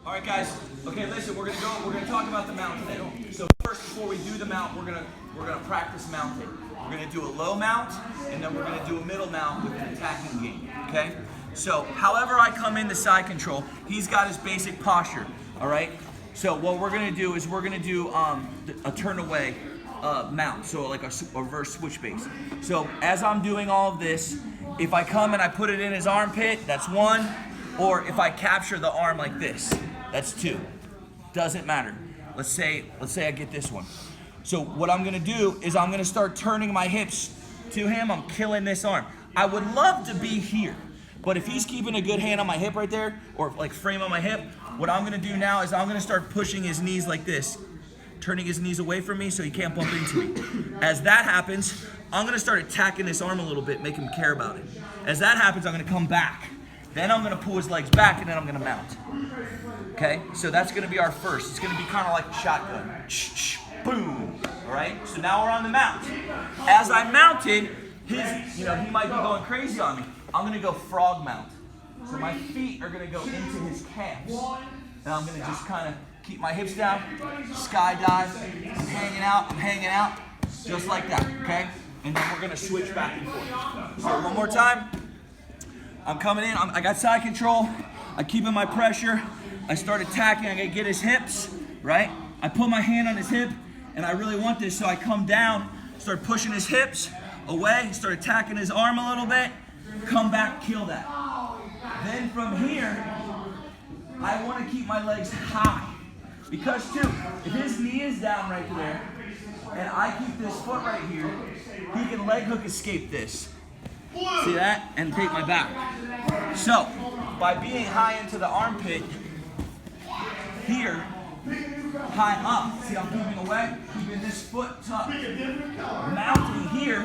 All right, guys. Okay, listen. We're gonna talk about the mount today. So first, before we do the mount, we're gonna practice mounting. We're gonna do a low mount, and then we're gonna do a middle mount with an attacking game. Okay. So, however I come into side control, he's got his basic posture. All right. So what we're gonna do is we're gonna do a turn away mount. So like a reverse switch base. So as I'm doing all of this, if I come and I put it in his armpit, that's one. Or if I capture the arm like this, that's two. Doesn't matter. Let's say I get this one. So what I'm gonna do is I'm gonna start turning my hips to him. I'm killing this arm. I would love to be here, but if he's keeping a good hand on my hip right there, or like frame on my hip, what I'm gonna do now is I'm gonna start pushing his knees like this, turning his knees away from me so he can't bump into me. As that happens, I'm gonna start attacking this arm a little bit, make him care about it. As that happens, I'm gonna come back. Then I'm gonna pull his legs back and then I'm gonna mount. Okay, so that's gonna be our first. It's gonna be kind of like a shotgun. Boom, all right? So now we're on the mount. As I mounted, he might be going crazy on me. I'm gonna go frog mount. So my feet are gonna go into his calves. And I'm gonna just kind of keep my hips down, skydive, I'm hanging out, just like that, okay? And then we're gonna switch back and forth. So one more time. I'm coming in, I got side control, I keep in my pressure, I start attacking, I gotta get his hips, right? I put my hand on his hip, and I really want this, so I come down, start pushing his hips away, start attacking his arm a little bit, come back, kill that. Then from here, I wanna keep my legs high. Because too, if his knee is down right there, and I keep this foot right here, he can leg hook escape this. See that? And take my back. So, by being high into the armpit, here, high up, see I'm moving away, keeping this foot tucked, mounting here,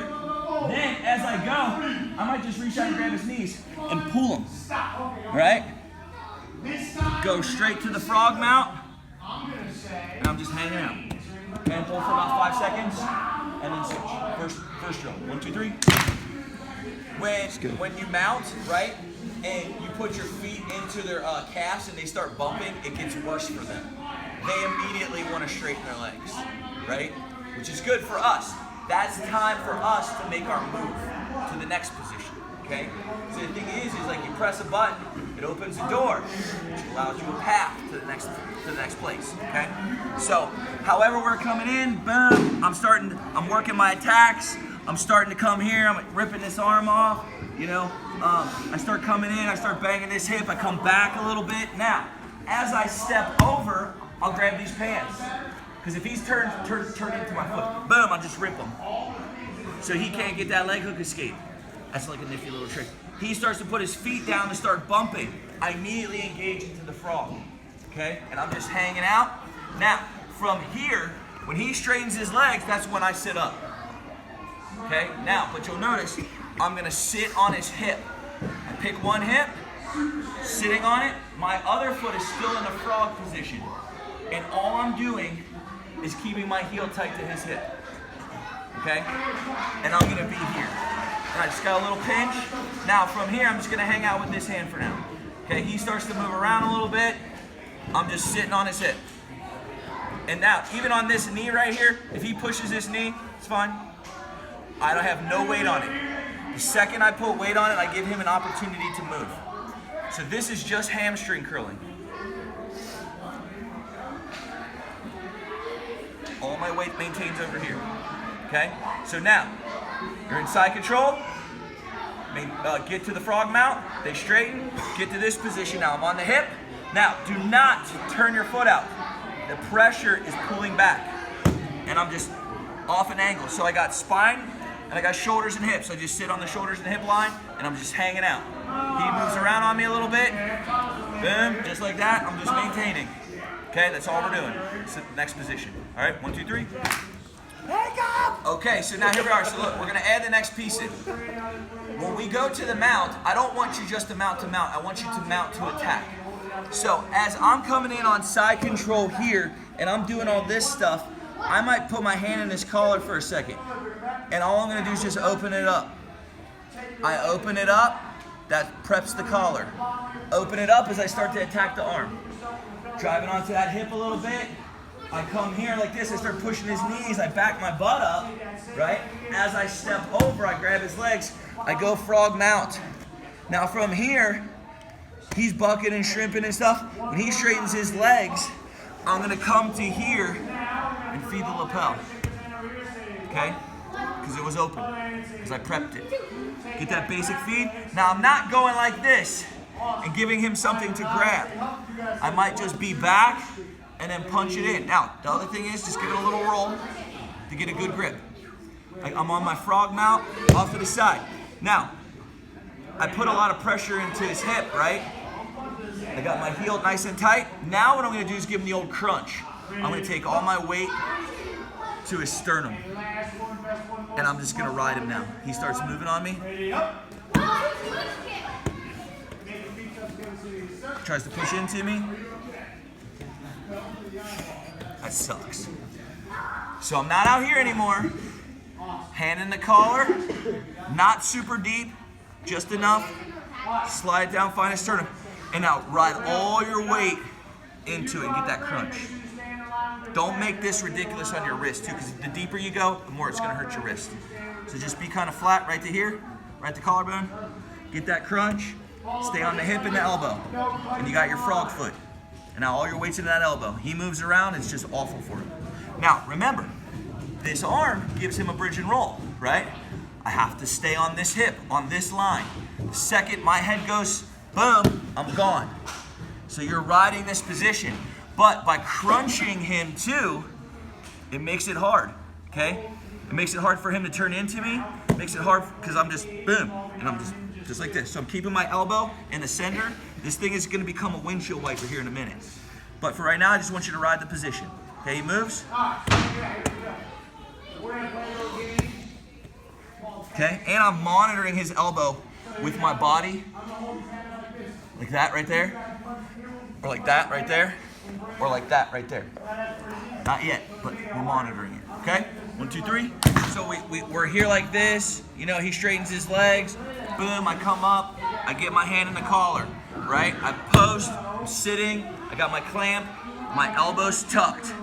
then as I go, I might just reach out and grab his knees and pull him, right? Go straight to the frog mount, and I'm just hanging out. And hold for about 5 seconds, and then switch. First drill, 1, 2, 3. When you mount, right, and you put your feet into their calves and they start bumping, it gets worse for them. They immediately want to straighten their legs, right? Which is good for us. That's time for us to make our move to the next position, okay? So the thing is like you press a button, it opens a door, which allows you a path to the next place, okay? So, however we're coming in, boom, I'm working my attacks. I'm starting to come here, I'm ripping this arm off, I start coming in, I start banging this hip, I come back a little bit. Now, as I step over, I'll grab these pants. Because if he's turned into my foot, boom, I'll just rip him. So he can't get that leg hook escape. That's like a nifty little trick. He starts to put his feet down and start bumping. I immediately engage into the frog, okay? And I'm just hanging out. Now, from here, when he straightens his legs, that's when I sit up. Okay, now, but you'll notice, I'm gonna sit on his hip. I pick one hip, sitting on it, my other foot is still in the frog position. And all I'm doing is keeping my heel tight to his hip. Okay? And I'm gonna be here. And I just got a little pinch. Now from here, I'm just gonna hang out with this hand for now. Okay, he starts to move around a little bit. I'm just sitting on his hip. And now, even on this knee right here, if he pushes this knee, it's fine. I don't have no weight on it. The second I put weight on it, I give him an opportunity to move. So this is just hamstring curling. All my weight maintains over here. Okay? So now, you're in side control. Get to the frog mount. They straighten. Get to this position now. I'm on the hip. Now, do not turn your foot out. The pressure is pulling back. And I'm just off an angle. So I got spine, and I got shoulders and hips. I just sit on the shoulders and hip line, and I'm just hanging out. He moves around on me a little bit. Boom, just like that. I'm just maintaining. Okay, that's all we're doing. Sit the next position. All right, 1, 2, 3. Okay, so now here we are. So look, we're gonna add the next piece in. When we go to the mount, I don't want you just to mount. I want you to mount to attack. So as I'm coming in on side control here, and I'm doing all this stuff, I might put my hand in this collar for a second. And all I'm gonna do is just open it up. I open it up, that preps the collar. Open it up as I start to attack the arm. driving onto that hip a little bit. I come here like this, I start pushing his knees, I back my butt up, right? As I step over, I grab his legs, I go frog mount. Now from here, he's bucking and shrimping and stuff. When he straightens his legs, I'm gonna come to here and feed the lapel, okay? Because it was open, because I prepped it. Get that basic feed. Now I'm not going like this and giving him something to grab. I might just be back and then punch it in. Now, the other thing is just give it a little roll to get a good grip. I'm on my frog mount, off to the side. Now, I put a lot of pressure into his hip, right? I got my heel nice and tight. Now what I'm gonna do is give him the old crunch. I'm gonna take all my weight to his sternum. And I'm just gonna ride him now. He starts moving on me. Tries to push into me. That sucks. So I'm not out here anymore. Hand in the collar, not super deep, just enough. Slide down, find a sternum. And now ride all your weight into it and get that crunch. Don't make this ridiculous on your wrist too, because the deeper you go, the more it's gonna hurt your wrist. So just be kind of flat right to here, right to collarbone. Get that crunch, stay on the hip and the elbow. And you got your frog foot. And now all your weight's into that elbow. He moves around, it's just awful for him. Now, remember, this arm gives him a bridge and roll, right? I have to stay on this hip, on this line. The second my head goes, boom, I'm gone. So you're riding this position. But by crunching him too, it makes it hard, okay? It makes it hard for him to turn into me. It makes it hard because I'm just, boom, and I'm just like this. So I'm keeping my elbow in the center. This thing is gonna become a windshield wiper here in a minute. But for right now, I just want you to ride the position. Okay, he moves. Okay, and I'm monitoring his elbow with my body. Like that right there. Or like that right there. Or like that right there. Not yet, but we're monitoring it. Okay? 1, 2, 3. So we're here like this. You know, he straightens his legs. Boom, I come up. I get my hand in the collar. Right? I post. I'm sitting. I got my clamp. My elbow's tucked.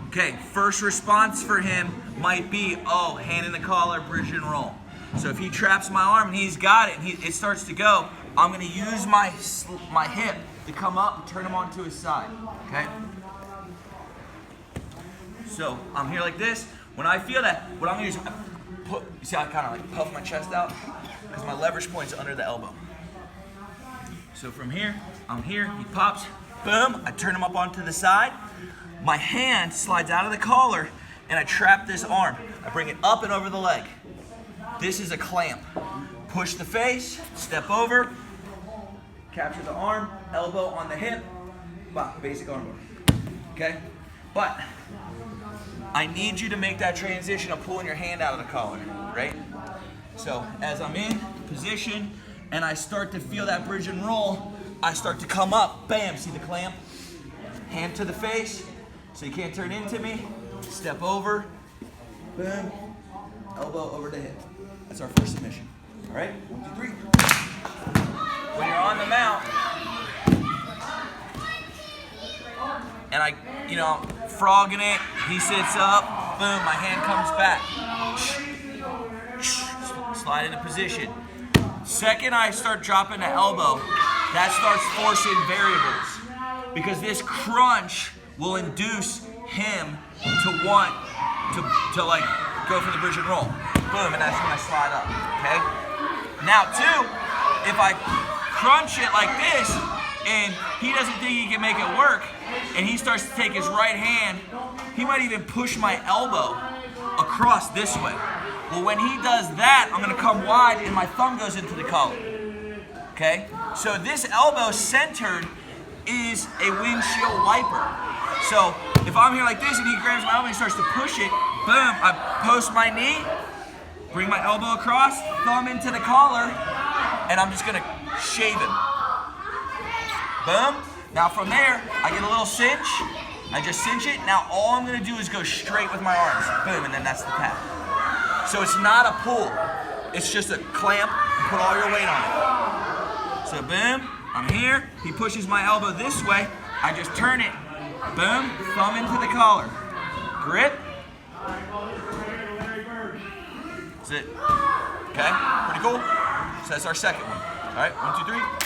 Okay, first response for him might be, oh, hand in the collar, bridge and roll. So if he traps my arm and he's got it and it starts to go, I'm gonna use my hip to come up and turn him onto his side, okay? So I'm here like this. When I feel that, what I'm gonna do is you see how I kind of like puff my chest out? Because my leverage point's under the elbow. So from here, I'm here, he pops, boom, I turn him up onto the side. My hand slides out of the collar and I trap this arm. I bring it up and over the leg. This is a clamp. Push the face, step over, capture the arm, elbow on the hip, basic armbar, okay? But I need you to make that transition of pulling your hand out of the collar, right? So as I'm in position and I start to feel that bridge and roll, I start to come up, bam, see the clamp? Hand to the face, so you can't turn into me, step over, boom, elbow over the hip. That's our first submission. All right, 1, 2, 3. When you're on the mount, and frogging it, he sits up, boom, my hand comes back. Slide into position. Second I start dropping the elbow, that starts forcing variables. Because this crunch will induce him to want to like go for the bridge and roll. Boom, and that's when I slide up, okay? Now too, if I crunch it like this and he doesn't think he can make it work and he starts to take his right hand, he might even push my elbow across this way. Well, when he does that, I'm gonna come wide and my thumb goes into the collar, okay? So this elbow centered is a windshield wiper. So if I'm here like this and he grabs my elbow and he starts to push it, boom, I post my knee, bring my elbow across, thumb into the collar, and I'm just gonna shave him. Boom. Now from there, I get a little cinch. I just cinch it. Now all I'm gonna do is go straight with my arms. Boom, and then that's the tap. So it's not a pull. It's just a clamp and put all your weight on it. So boom, I'm here. He pushes my elbow this way. I just turn it. Boom, thumb into the collar. Grip. That's it. Okay, pretty cool. So that's our second one. All right, 1, 2, 3.